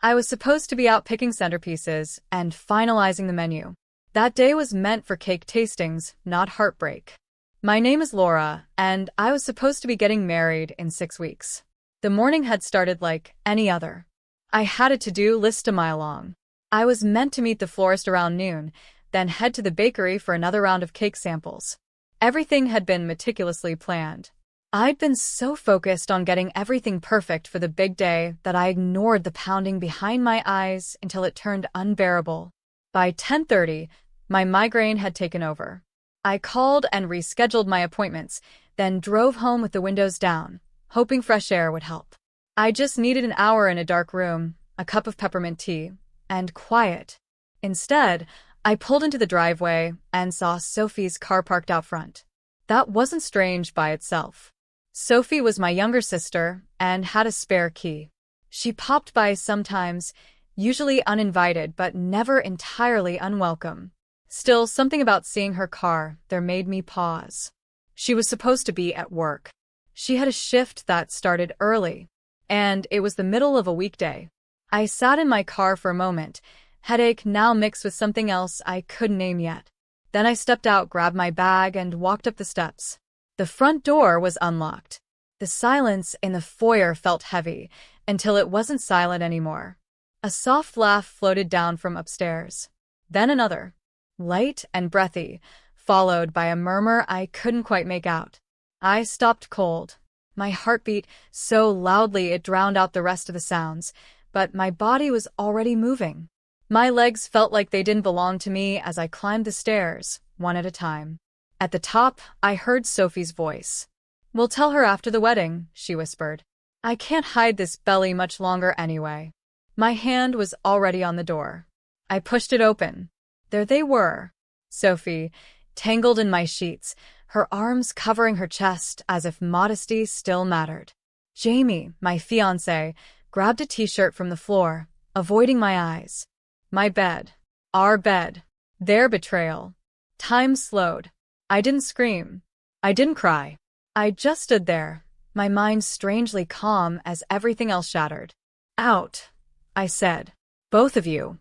I was supposed to be out picking centerpieces and finalizing the menu. That day was meant for cake tastings, not heartbreak. My name is Laura, and I was supposed to be getting married in 6 weeks. The morning had started like any other. I had a to-do list a mile long. I was meant to meet the florist around noon, then head to the bakery for another round of cake samples. Everything had been meticulously planned. I'd been so focused on getting everything perfect for the big day that I ignored the pounding behind my eyes until it turned unbearable. By 10:30, my migraine had taken over. I called and rescheduled my appointments, then drove home with the windows down, hoping fresh air would help. I just needed an hour in a dark room, a cup of peppermint tea, and quiet. Instead, I pulled into the driveway and saw Sophie's car parked out front. That wasn't strange by itself. Sophie was my younger sister and had a spare key. She popped by sometimes, usually uninvited but never entirely unwelcome. Still, something about seeing her car there made me pause. She was supposed to be at work. She had a shift that started early, and it was the middle of a weekday. I sat in my car for a moment, headache now mixed with something else I couldn't name yet. Then I stepped out, grabbed my bag, and walked up the steps. The front door was unlocked. The silence in the foyer felt heavy, until it wasn't silent anymore. A soft laugh floated down from upstairs. Then another, light and breathy, followed by a murmur I couldn't quite make out. I stopped cold. My heartbeat so loudly it drowned out the rest of the sounds, but my body was already moving. My legs felt like they didn't belong to me as I climbed the stairs, one at a time. At the top, I heard Sophie's voice. "We'll tell her after the wedding," she whispered. "I can't hide this belly much longer anyway." My hand was already on the door. I pushed it open. There they were. Sophie, tangled in my sheets, her arms covering her chest as if modesty still mattered. Jamie, my fiancé, grabbed a t-shirt from the floor, avoiding my eyes. My bed. Our bed. Their betrayal. Time slowed. I didn't scream. I didn't cry. I just stood there, my mind strangely calm as everything else shattered. "Out," I said. "Both of you."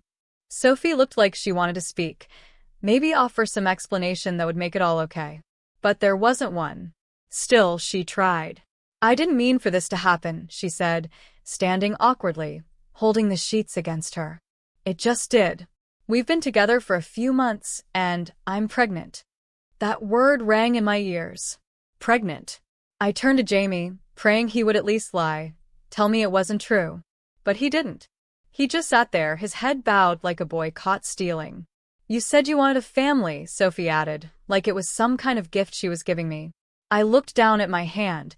Sophie looked like she wanted to speak, maybe offer some explanation that would make it all okay. But there wasn't one. Still, she tried. "I didn't mean for this to happen," she said, standing awkwardly, holding the sheets against her. "It just did. We've been together for a few months, and I'm pregnant." That word rang in my ears. Pregnant. I turned to Jamie, praying he would at least lie, tell me it wasn't true. But he didn't. He just sat there, his head bowed like a boy caught stealing. "You said you wanted a family," Sophie added, like it was some kind of gift she was giving me. I looked down at my hand,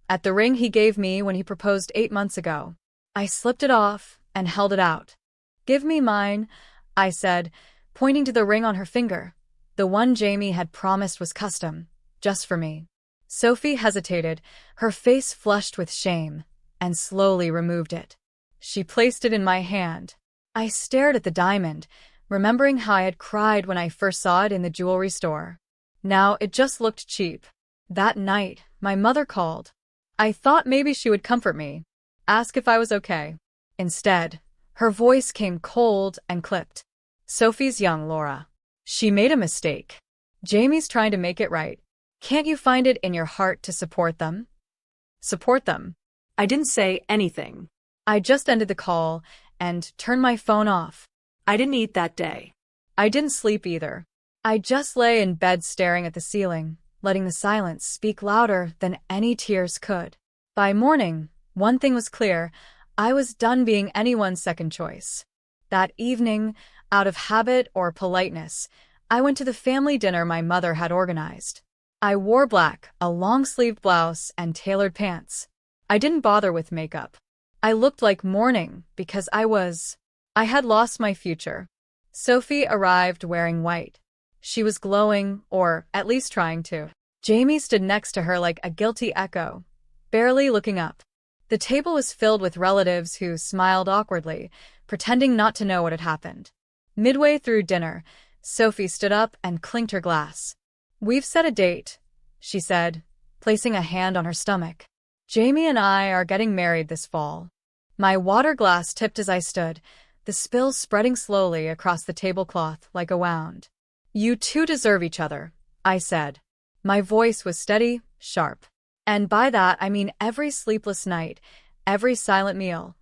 at the ring he gave me when he proposed 8 months ago. I slipped it off and held it out. "Give me mine," I said, pointing to the ring on her finger. The one Jamie had promised was custom, just for me. Sophie hesitated, her face flushed with shame, and slowly removed it. She placed it in my hand. I stared at the diamond, remembering how I had cried when I first saw it in the jewelry store. Now it just looked cheap. That night, my mother called. I thought maybe she would comfort me, ask if I was okay. Instead, her voice came cold and clipped. "Sophie's young, Laura. She made a mistake. Jamie's trying to make it right. Can't you find it in your heart to support them?" Support them? I didn't say anything. I just ended the call and turned my phone off. I didn't eat that day. I didn't sleep either. I just lay in bed staring at the ceiling, letting the silence speak louder than any tears could. By morning, one thing was clear. I was done being anyone's second choice. That evening, out of habit or politeness, I went to the family dinner my mother had organized. I wore black, a long-sleeved blouse, and tailored pants. I didn't bother with makeup. I looked like mourning because I had lost my future. Sophie arrived wearing white. She was glowing, or at least trying to. Jamie stood next to her like a guilty echo, barely looking up. The table was filled with relatives who smiled awkwardly, pretending not to know what had happened. Midway through dinner, Sophie stood up and clinked her glass. "We've set a date," she said, placing a hand on her stomach. "Jamie and I are getting married this fall." My water glass tipped as I stood, the spill spreading slowly across the tablecloth like a wound. "You two deserve each other," I said. My voice was steady, sharp. "And by that I mean every sleepless night, every silent meal,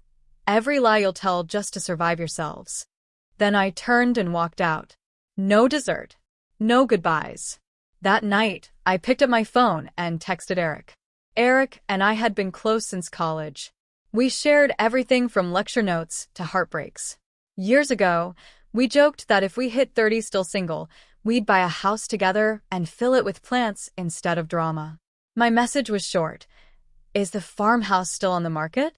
every lie you'll tell just to survive yourselves." Then I turned and walked out. No dessert. No goodbyes. That night, I picked up my phone and texted Eric. Eric and I had been close since college. We shared everything from lecture notes to heartbreaks. Years ago, we joked that if we hit 30 still single, we'd buy a house together and fill it with plants instead of drama. My message was short. "Is the farmhouse still on the market?"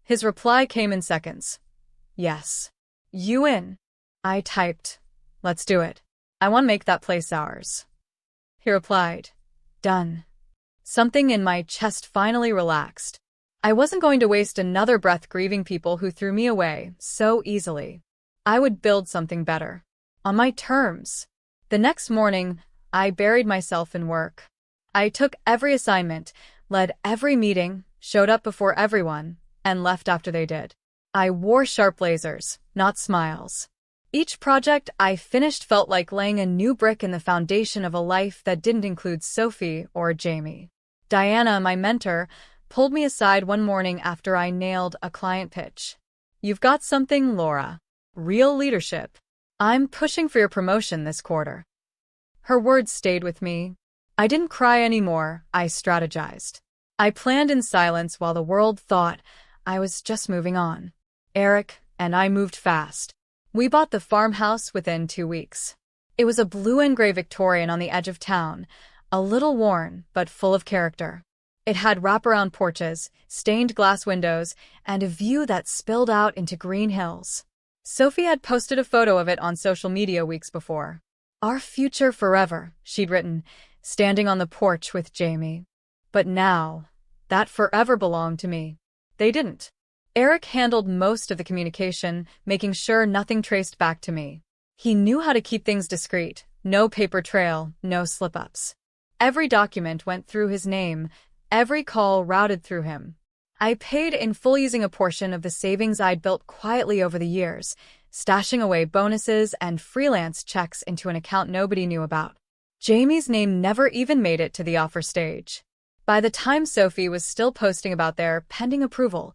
His reply came in seconds. "Yes." "You in?" I typed. "Let's do it. I want to make that place ours." He replied, "Done." Something in my chest finally relaxed. I wasn't going to waste another breath grieving people who threw me away so easily. I would build something better. On my terms. The next morning, I buried myself in work. I took every assignment, led every meeting, showed up before everyone, and left after they did. I wore sharp lasers, not smiles. Each project I finished felt like laying a new brick in the foundation of a life that didn't include Sophie or Jamie. Diana, my mentor, pulled me aside one morning after I nailed a client pitch. "You've got something, Laura. Real leadership. I'm pushing for your promotion this quarter." Her words stayed with me. I didn't cry anymore, I strategized. I planned in silence while the world thought I was just moving on. Eric and I moved fast. We bought the farmhouse within 2 weeks. It was a blue and gray Victorian on the edge of town, a little worn but full of character. It had wraparound porches, stained glass windows, and a view that spilled out into green hills. Sophie had posted a photo of it on social media weeks before. "Our future forever," she'd written, standing on the porch with Jamie. But now, that forever belonged to me. They didn't. Eric handled most of the communication, making sure nothing traced back to me. He knew how to keep things discreet, no paper trail, no slip-ups. Every document went through his name, every call routed through him. I paid in full using a portion of the savings I'd built quietly over the years, stashing away bonuses and freelance checks into an account nobody knew about. Jamie's name never even made it to the offer stage. By the time Sophie was still posting about their pending approval,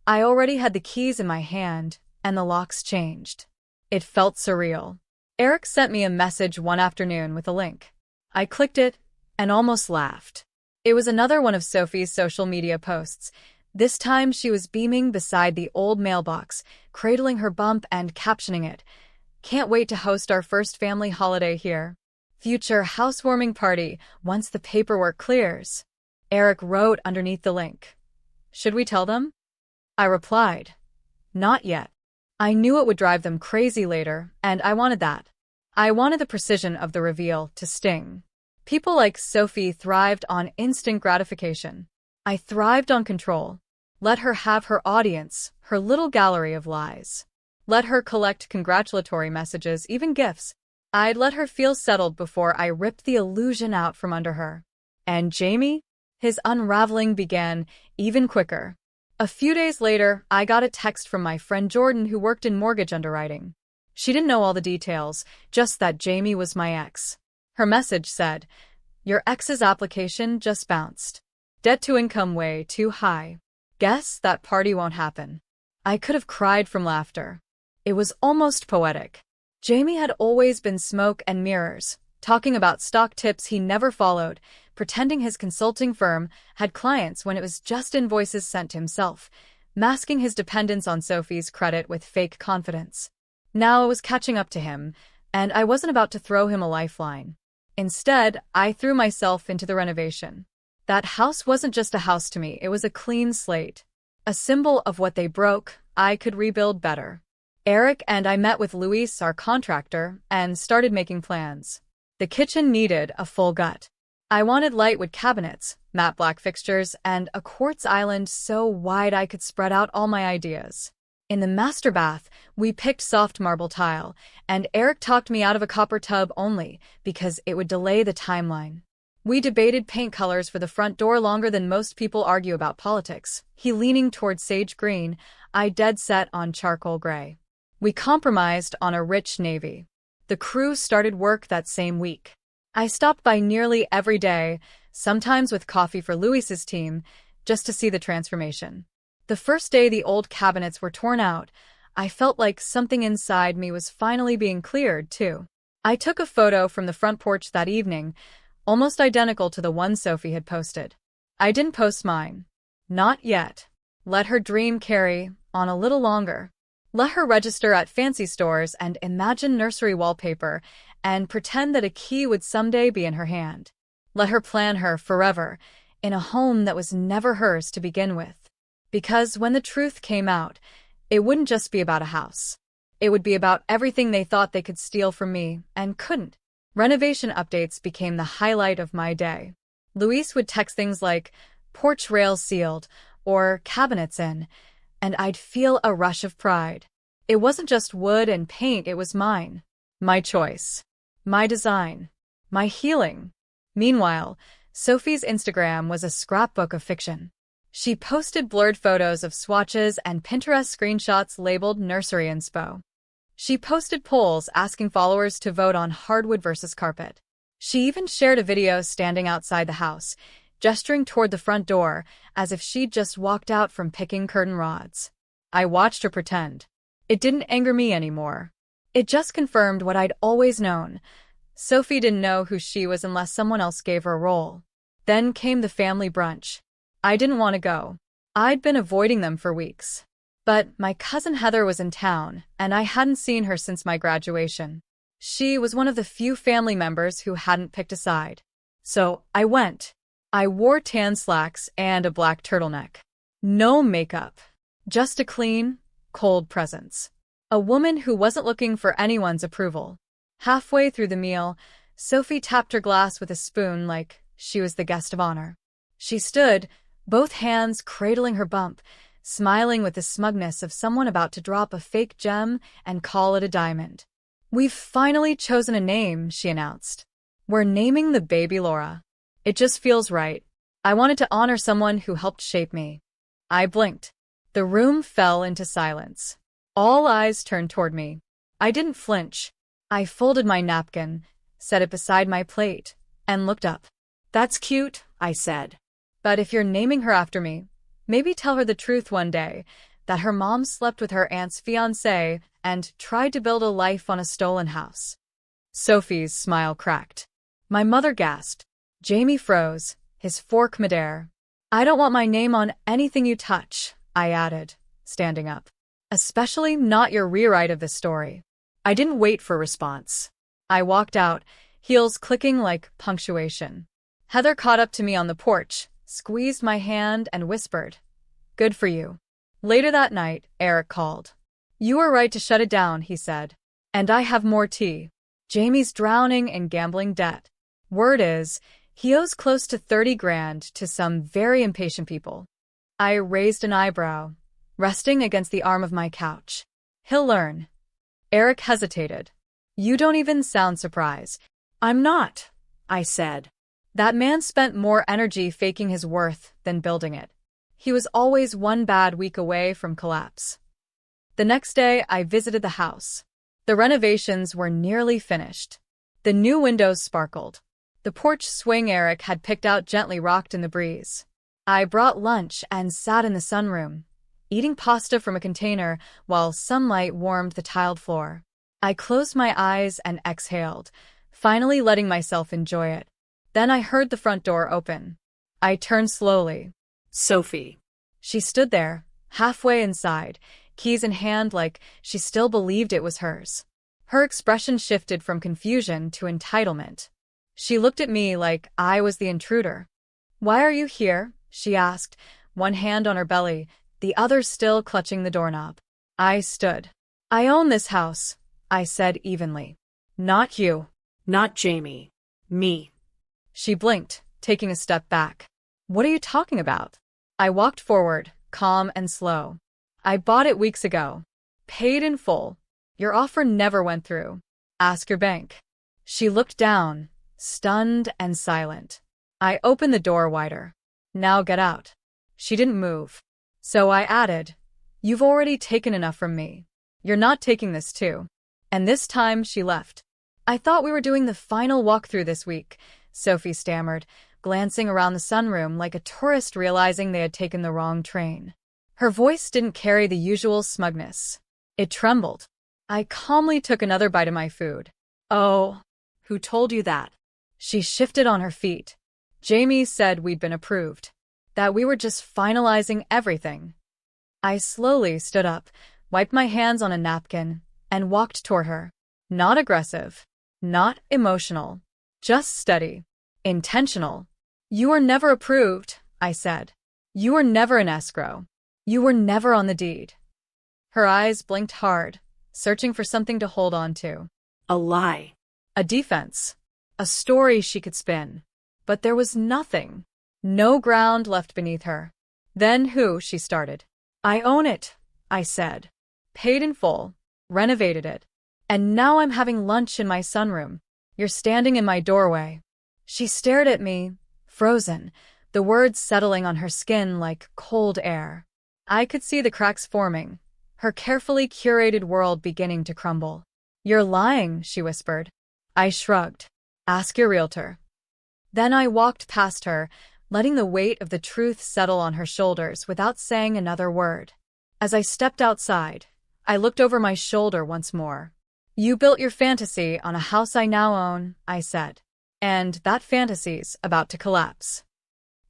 I already had the keys in my hand, and the locks changed. It felt surreal. Eric sent me a message one afternoon with a link. I clicked it and almost laughed. It was another one of Sophie's social media posts. This time she was beaming beside the old mailbox, cradling her bump and captioning it, "Can't wait to host our first family holiday here. Future housewarming party once the paperwork clears." Eric wrote underneath the link, "Should we tell them?" I replied, "Not yet." I knew it would drive them crazy later, and I wanted that. I wanted the precision of the reveal to sting. People like Sophie thrived on instant gratification. I thrived on control. Let her have her audience, her little gallery of lies. Let her collect congratulatory messages, even gifts. I'd let her feel settled before I ripped the illusion out from under her. And Jamie? His unraveling began even quicker. A few days later, I got a text from my friend Jordan who worked in mortgage underwriting. She didn't know all the details, just that Jamie was my ex. Her message said, "Your ex's application just bounced. Debt to income way too high. Guess that party won't happen." I could have cried from laughter. It was almost poetic. Jamie had always been smoke and mirrors, talking about stock tips he never followed, pretending his consulting firm had clients when it was just invoices sent to himself, masking his dependence on Sophie's credit with fake confidence. Now it was catching up to him, and I wasn't about to throw him a lifeline. Instead, I threw myself into the renovation. That house wasn't just a house to me, it was a clean slate. A symbol of what they broke, I could rebuild better. Eric and I met with Luis, our contractor, and started making plans. The kitchen needed a full gut. I wanted lightwood cabinets, matte black fixtures, and a quartz island so wide I could spread out all my ideas. In the master bath, we picked soft marble tile, and Eric talked me out of a copper tub only because it would delay the timeline. We debated paint colors for the front door longer than most people argue about politics. He leaning toward sage green, I dead set on charcoal gray. We compromised on a rich navy. The crew started work that same week. I stopped by nearly every day, sometimes with coffee for Luis's team, just to see the transformation. The first day the old cabinets were torn out, I felt like something inside me was finally being cleared, too. I took a photo from the front porch that evening, almost identical to the one Sophie had posted. I didn't post mine. Not yet. Let her dream carry on a little longer. Let her register at fancy stores and imagine nursery wallpaper and pretend that a key would someday be in her hand. Let her plan her forever in a home that was never hers to begin with. Because when the truth came out, it wouldn't just be about a house. It would be about everything they thought they could steal from me and couldn't. Renovation updates became the highlight of my day. Luis would text things like, porch rails sealed, or cabinets in, and I'd feel a rush of pride. It wasn't just wood and paint, it was mine. My choice. My design. My healing. Meanwhile, Sophie's Instagram was a scrapbook of fiction. She posted blurred photos of swatches and Pinterest screenshots labeled nursery inspo. She posted polls asking followers to vote on hardwood versus carpet. She even shared a video standing outside the house, gesturing toward the front door as if she'd just walked out from picking curtain rods. I watched her pretend. It didn't anger me anymore. It just confirmed what I'd always known. Sophie didn't know who she was unless someone else gave her a role. Then came the family brunch. I didn't want to go. I'd been avoiding them for weeks. But my cousin Heather was in town, and I hadn't seen her since my graduation. She was one of the few family members who hadn't picked a side. So I went. I wore tan slacks and a black turtleneck. No makeup. Just a clean, cold presence. A woman who wasn't looking for anyone's approval. Halfway through the meal, Sophie tapped her glass with a spoon like she was the guest of honor. She stood, both hands cradling her bump, smiling with the smugness of someone about to drop a fake gem and call it a diamond. We've finally chosen a name, she announced. We're naming the baby Laura. It just feels right. I wanted to honor someone who helped shape me. I blinked. The room fell into silence. All eyes turned toward me. I didn't flinch. I folded my napkin, set it beside my plate, and looked up. That's cute, I said. But if you're naming her after me, maybe tell her the truth one day, that her mom slept with her aunt's fiancé and tried to build a life on a stolen house. Sophie's smile cracked. My mother gasped. Jamie froze, his fork midair. I don't want my name on anything you touch, I added, standing up. Especially not your rewrite of the story. I didn't wait for a response. I walked out, heels clicking like punctuation. Heather caught up to me on the porch, squeezed my hand, and whispered, "Good for you." Later that night, Eric called. "You were right to shut it down," he said. "And I have more tea. Jamie's drowning in gambling debt. Word is, he owes close to 30 grand to some very impatient people." I raised an eyebrow, resting against the arm of my couch. "He'll learn." Eric hesitated. "You don't even sound surprised." "I'm not," I said. That man spent more energy faking his worth than building it. He was always one bad week away from collapse. The next day, I visited the house. The renovations were nearly finished. The new windows sparkled. The porch swing Eric had picked out gently rocked in the breeze. I brought lunch and sat in the sunroom, eating pasta from a container while sunlight warmed the tiled floor. I closed my eyes and exhaled, finally letting myself enjoy it. Then I heard the front door open. I turned slowly. Sophie. She stood there, halfway inside, keys in hand like she still believed it was hers. Her expression shifted from confusion to entitlement. She looked at me like I was the intruder. "Why are you here?" she asked, one hand on her belly, the other still clutching the doorknob. I stood. "I own this house," I said evenly. "Not you. Not Jamie. Me." She blinked, taking a step back. "What are you talking about?" I walked forward, calm and slow. "I bought it weeks ago. Paid in full. Your offer never went through. Ask your bank." She looked down, stunned and silent. I opened the door wider. Now get out. She didn't move. So I added, you've already taken enough from me. You're not taking this too. And this time she left. I thought we were doing the final walkthrough this week, Sophie stammered, glancing around the sunroom like a tourist realizing they had taken the wrong train. Her voice didn't carry the usual smugness. It trembled. I calmly took another bite of my food. Oh, who told you that? She shifted on her feet. Jamie said we'd been approved. That we were just finalizing everything. I slowly stood up, wiped my hands on a napkin, and walked toward her. Not aggressive. Not emotional. Just steady. Intentional. You were never approved, I said. You were never in escrow. You were never on the deed. Her eyes blinked hard, searching for something to hold on to. A lie. A defense. A story she could spin. But there was nothing. No ground left beneath her. Then who, she started. I own it, I said. Paid in full. Renovated it. And now I'm having lunch in my sunroom. You're standing in my doorway. She stared at me, frozen, the words settling on her skin like cold air. I could see the cracks forming, her carefully curated world beginning to crumble. You're lying, she whispered. I shrugged. Ask your realtor. Then I walked past her, letting the weight of the truth settle on her shoulders without saying another word. As I stepped outside, I looked over my shoulder once more. You built your fantasy on a house I now own, I said. And that fantasy's about to collapse.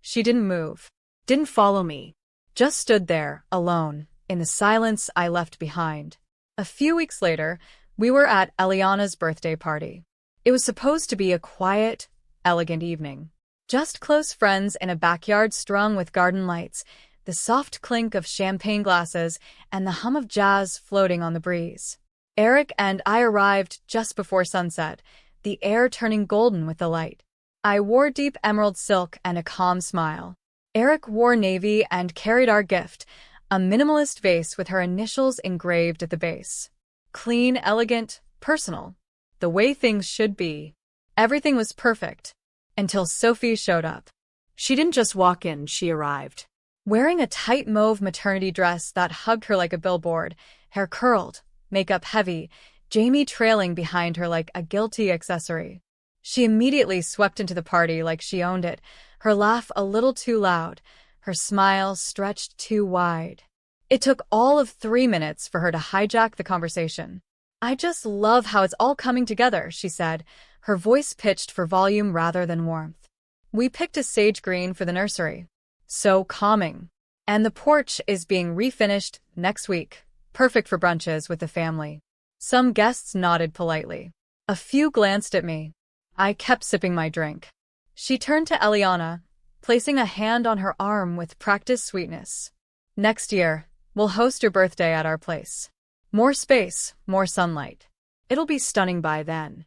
She didn't move, didn't follow me, just stood there, alone, in the silence I left behind. A few weeks later, we were at Eliana's birthday party. It was supposed to be a quiet, elegant evening. Just close friends in a backyard strung with garden lights, the soft clink of champagne glasses, and the hum of jazz floating on the breeze. Eric and I arrived just before sunset, the air turning golden with the light. I wore deep emerald silk and a calm smile. Eric wore navy and carried our gift, a minimalist vase with her initials engraved at the base. Clean, elegant, personal. The way things should be. Everything was perfect. Until Sophie showed up. She didn't just walk in, she arrived. Wearing a tight mauve maternity dress that hugged her like a billboard, hair curled, makeup heavy, Jamie trailing behind her like a guilty accessory. She immediately swept into the party like she owned it, her laugh a little too loud, her smile stretched too wide. It took all of 3 minutes for her to hijack the conversation. I just love how it's all coming together, she said, her voice pitched for volume rather than warmth. We picked a sage green for the nursery. So calming. And the porch is being refinished next week. Perfect for brunches with the family. Some guests nodded politely. A few glanced at me. I kept sipping my drink. She turned to Eliana, placing a hand on her arm with practiced sweetness. Next year, we'll host your birthday at our place. More space, more sunlight. It'll be stunning by then.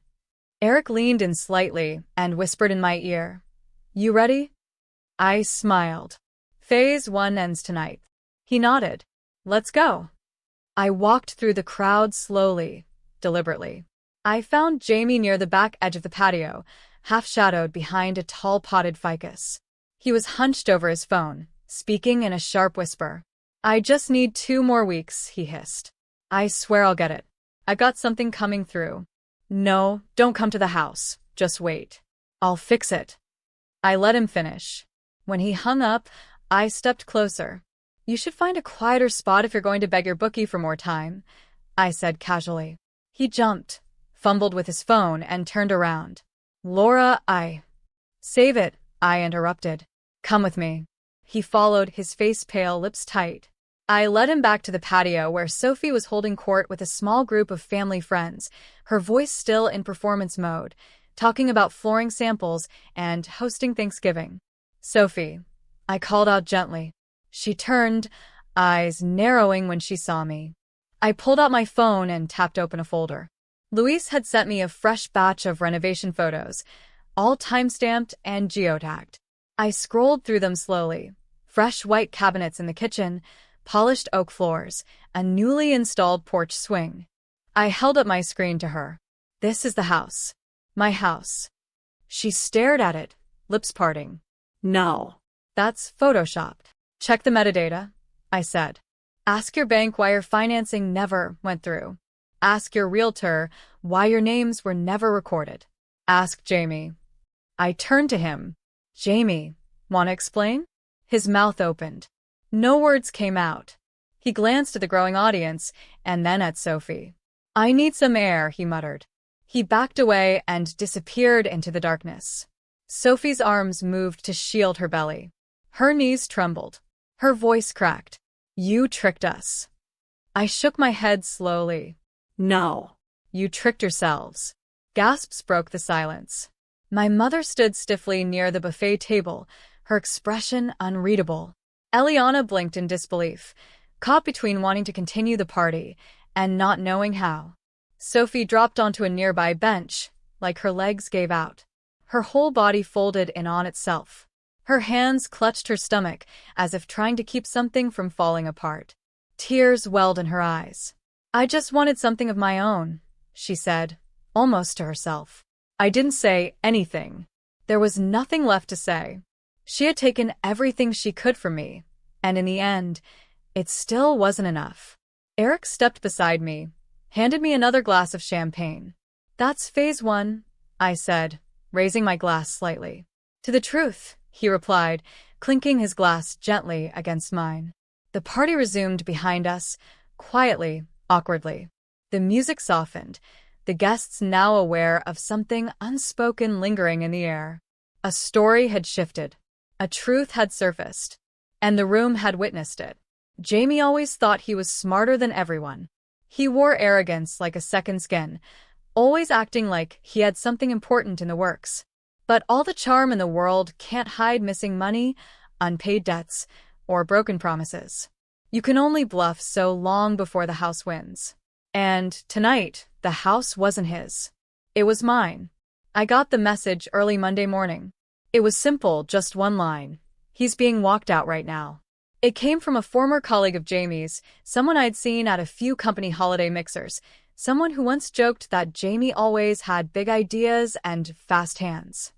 Eric leaned in slightly and whispered in my ear. You ready? I smiled. Phase 1 ends tonight. He nodded. Let's go. I walked through the crowd slowly, deliberately. I found Jamie near the back edge of the patio, half-shadowed behind a tall potted ficus. He was hunched over his phone, speaking in a sharp whisper. I just need 2 more weeks, he hissed. I swear I'll get it. I got something coming through. No, don't come to the house. Just wait. I'll fix it. I let him finish. When he hung up, I stepped closer. You should find a quieter spot if you're going to beg your bookie for more time, I said casually. He jumped, fumbled with his phone, and turned around. Laura, Save it, I interrupted. Come with me. He followed, his face pale, lips tight. I led him back to the patio where Sophie was holding court with a small group of family friends, her voice still in performance mode, talking about flooring samples and hosting Thanksgiving. Sophie, I called out gently. She turned, eyes narrowing when she saw me. I pulled out my phone and tapped open a folder. Luis had sent me a fresh batch of renovation photos, all time-stamped and geotagged. I scrolled through them slowly. Fresh white cabinets in the kitchen, polished oak floors, a newly installed porch swing. I held up my screen to her. This is the house. My house. She stared at it, lips parting. No. That's photoshopped. Check the metadata, I said. Ask your bank why your financing never went through. Ask your realtor why your names were never recorded. Ask Jamie. I turned to him. Jamie, wanna explain? His mouth opened. No words came out. He glanced at the growing audience and then at Sophie. I need some air, he muttered. He backed away and disappeared into the darkness. Sophie's arms moved to shield her belly. Her knees trembled. Her voice cracked. You tricked us. I shook my head slowly. No. You tricked yourselves. Gasps broke the silence. My mother stood stiffly near the buffet table, her expression unreadable. Eliana blinked in disbelief, caught between wanting to continue the party and not knowing how. Sophie dropped onto a nearby bench, like her legs gave out. Her whole body folded in on itself. Her hands clutched her stomach as if trying to keep something from falling apart. Tears welled in her eyes. I just wanted something of my own, she said, almost to herself. I didn't say anything. There was nothing left to say. She had taken everything she could from me, and in the end, it still wasn't enough. Eric stepped beside me, handed me another glass of champagne. That's phase 1, I said, raising my glass slightly. To the truth, he replied, clinking his glass gently against mine. The party resumed behind us, quietly, awkwardly. The music softened, the guests now aware of something unspoken lingering in the air. A story had shifted. A truth had surfaced. And the room had witnessed it. Jamie always thought he was smarter than everyone. He wore arrogance like a second skin, always acting like he had something important in the works. But all the charm in the world can't hide missing money, unpaid debts, or broken promises. You can only bluff so long before the house wins. And tonight, the house wasn't his. It was mine. I got the message early Monday morning. It was simple, just one line. He's being walked out right now. It came from a former colleague of Jamie's, someone I'd seen at a few company holiday mixers, someone who once joked that Jamie always had big ideas and fast hands.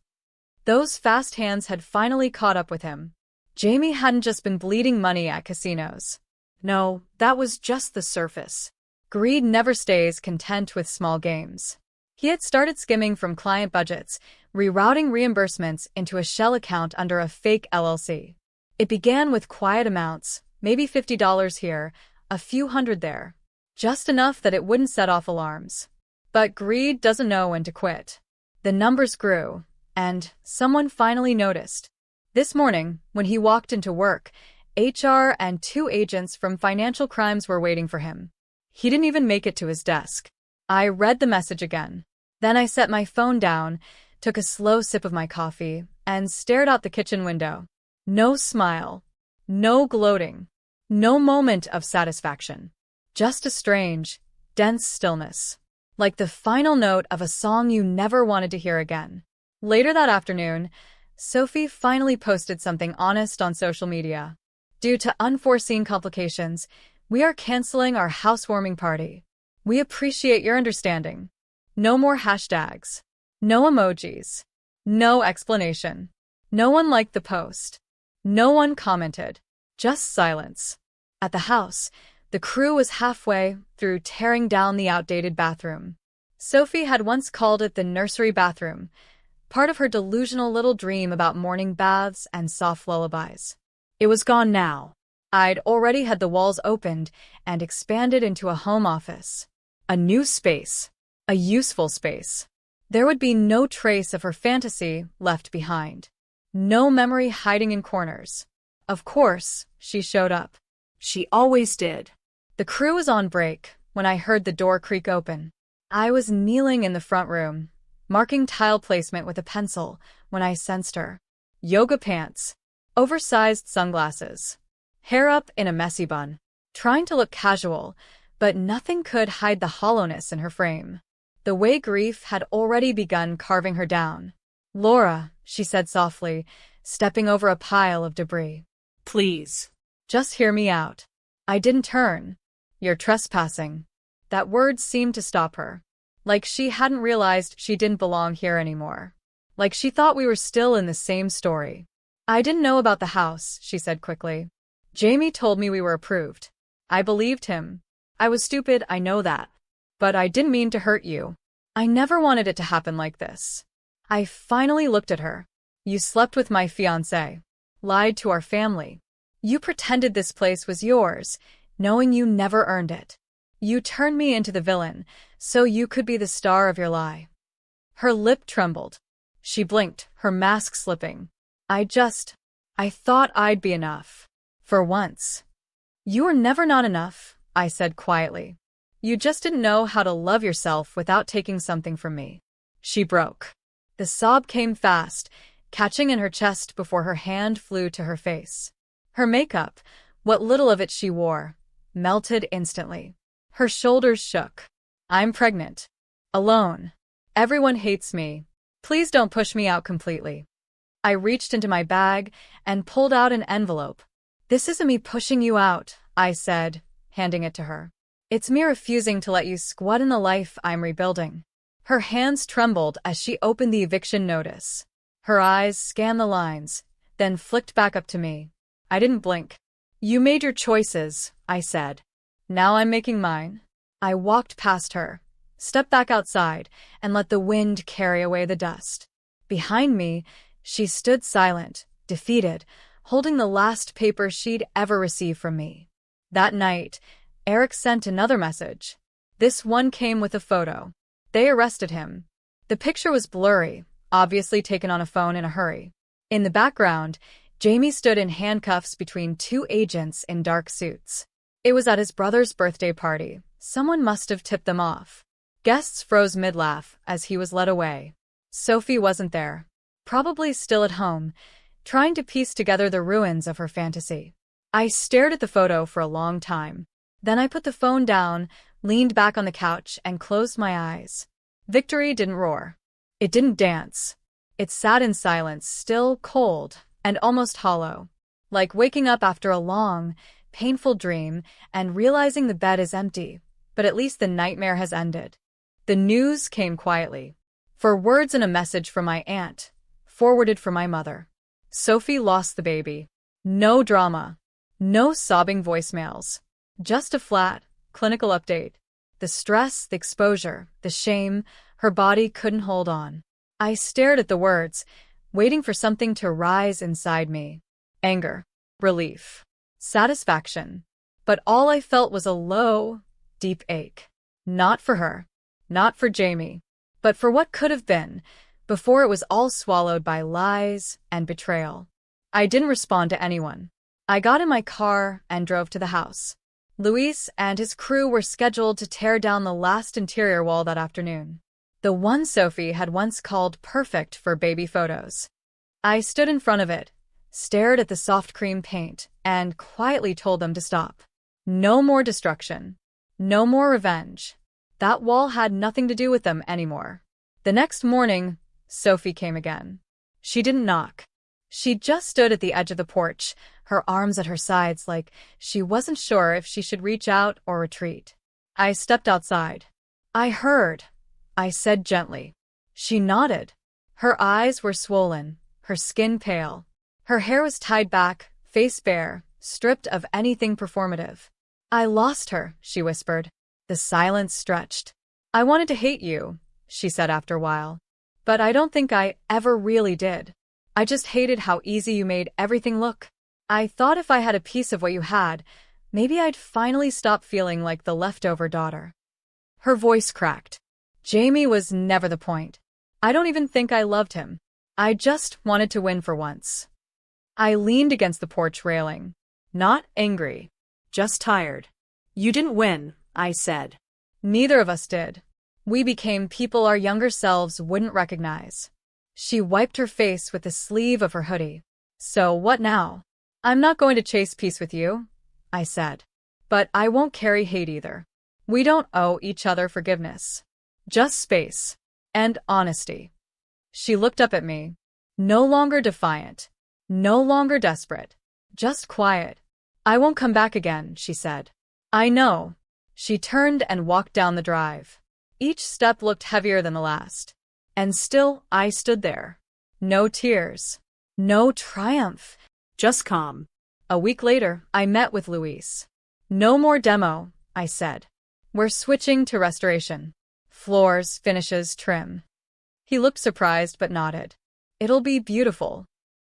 Those fast hands had finally caught up with him. Jamie hadn't just been bleeding money at casinos. No, that was just the surface. Greed never stays content with small games. He had started skimming from client budgets, rerouting reimbursements into a shell account under a fake LLC. It began with quiet amounts, maybe $50 here, a few hundred there. Just enough that it wouldn't set off alarms. But greed doesn't know when to quit. The numbers grew, and someone finally noticed. This morning, when he walked into work, HR and 2 agents from financial crimes were waiting for him. He didn't even make it to his desk. I read the message again. Then I set my phone down, took a slow sip of my coffee, and stared out the kitchen window. No smile. No gloating. No moment of satisfaction. Just a strange, dense stillness. Like the final note of a song you never wanted to hear again. Later that afternoon, Sophie finally posted something honest on social media. Due to unforeseen complications, we are canceling our housewarming party. We appreciate your understanding. No more hashtags. No emojis. No explanation. No one liked the post. No one commented. Just silence. At the house, the crew was halfway through tearing down the outdated bathroom. Sophie had once called it the nursery bathroom, part of her delusional little dream about morning baths and soft lullabies. It was gone now. I'd already had the walls opened and expanded into a home office. A new space. A useful space. There would be no trace of her fantasy left behind. No memory hiding in corners. Of course, she showed up. She always did. The crew was on break when I heard the door creak open. I was kneeling in the front room, marking tile placement with a pencil when I sensed her. Yoga pants. Oversized sunglasses. Hair up in a messy bun. Trying to look casual, but nothing could hide the hollowness in her frame. The way grief had already begun carving her down. Laura, she said softly, stepping over a pile of debris. Please. Just hear me out. I didn't turn. You're trespassing. That word seemed to stop her. Like she hadn't realized she didn't belong here anymore. like she thought we were still in the same story. I didn't know about the house, she said quickly. Jamie told me we were approved. I believed him. I was stupid, I know that. But I didn't mean to hurt you. I never wanted it to happen like this. I finally looked at her. You slept with my fiancé. Lied to our family. You pretended this place was yours, knowing you never earned it. You turned me into the villain, so you could be the star of your lie. Her lip trembled. She blinked, her mask slipping. I thought I'd be enough. For once. You were never not enough, I said quietly. You just didn't know how to love yourself without taking something from me. She broke. The sob came fast, catching in her chest before her hand flew to her face. Her makeup, what little of it she wore, melted instantly. Her shoulders shook. I'm pregnant. Alone. Everyone hates me. Please don't push me out completely. I reached into my bag and pulled out an envelope. This isn't me pushing you out, I said, handing it to her. It's me refusing to let you squat in the life I'm rebuilding. Her hands trembled as she opened the eviction notice. Her eyes scanned the lines, then flicked back up to me. I didn't blink. You made your choices, I said. Now I'm making mine. I walked past her, stepped back outside, and let the wind carry away the dust. Behind me, she stood silent, defeated, holding the last paper she'd ever received from me. That night, Eric sent another message. This one came with a photo. They arrested him. The picture was blurry, obviously taken on a phone in a hurry. In the background, Jamie stood in handcuffs between two agents in dark suits. It was at his brother's birthday party. Someone must have tipped them off. Guests froze mid-laugh as he was led away. Sophie wasn't there. Probably still at home, trying to piece together the ruins of her fantasy. I stared at the photo for a long time. Then I put the phone down, leaned back on the couch, and closed my eyes. Victory didn't roar. It didn't dance. It sat in silence, still, cold, and almost hollow. Like waking up after a long, painful dream and realizing the bed is empty, but at least the nightmare has ended. The news came quietly. 4 words and a message from my aunt, forwarded from my mother. Sophie lost the baby. No drama. No sobbing voicemails. Just a flat, clinical update. The stress, the exposure, the shame, her body couldn't hold on. I stared at the words, waiting for something to rise inside me. Anger, relief, satisfaction. But all I felt was a low, deep ache. Not for her, not for Jamie, but for what could have been, before it was all swallowed by lies and betrayal. I didn't respond to anyone. I got in my car and drove to the house. Luis and his crew were scheduled to tear down the last interior wall that afternoon. The one Sophie had once called perfect for baby photos. I stood in front of it, stared at the soft cream paint, and quietly told them to stop. No more destruction. No more revenge. That wall had nothing to do with them anymore. The next morning, Sophie came again. She didn't knock. She just stood at the edge of the porch, her arms at her sides like she wasn't sure if she should reach out or retreat. I stepped outside. I heard, I said gently. She nodded. Her eyes were swollen, her skin pale. Her hair was tied back, face bare, stripped of anything performative. I lost her, she whispered. The silence stretched. I wanted to hate you, she said after a while. But I don't think I ever really did. I just hated how easy you made everything look. I thought if I had a piece of what you had, maybe I'd finally stop feeling like the leftover daughter. Her voice cracked. Jamie was never the point. I don't even think I loved him. I just wanted to win for once. I leaned against the porch railing. Not angry. Just tired. You didn't win, I said. Neither of us did. We became people our younger selves wouldn't recognize. She wiped her face with the sleeve of her hoodie. So what now? I'm not going to chase peace with you, I said. But I won't carry hate either. We don't owe each other forgiveness. Just space. And honesty. She looked up at me. No longer defiant. No longer desperate. Just quiet. I won't come back again, she said. I know. She turned and walked down the drive. Each step looked heavier than the last. And still, I stood there. No tears. No triumph. Just calm. A week later, I met with Luis. No more demo, I said. We're switching to restoration. Floors, finishes, trim. He looked surprised but nodded. It'll be beautiful.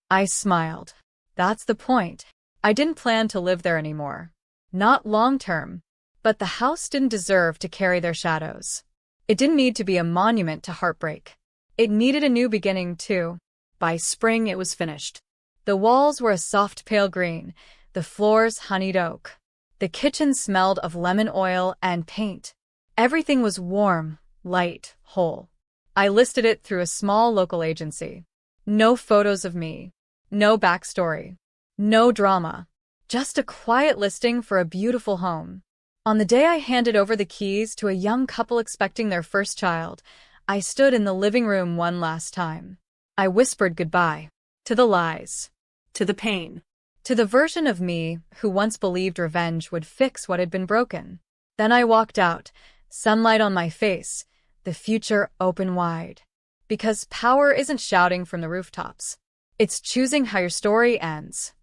I smiled. That's the point. I didn't plan to live there anymore. Not long term. But the house didn't deserve to carry their shadows. It didn't need to be a monument to heartbreak. It needed a new beginning, too. By spring, it was finished. The walls were a soft pale green, the floors honeyed oak. The kitchen smelled of lemon oil and paint. Everything was warm, light, whole. I listed it through a small local agency. No photos of me. No backstory. No drama. Just a quiet listing for a beautiful home. On the day I handed over the keys to a young couple expecting their first child, I stood in the living room one last time. I whispered goodbye. To the lies. To the pain. To the version of me who once believed revenge would fix what had been broken. Then I walked out, sunlight on my face, the future open wide. Because power isn't shouting from the rooftops. It's choosing how your story ends.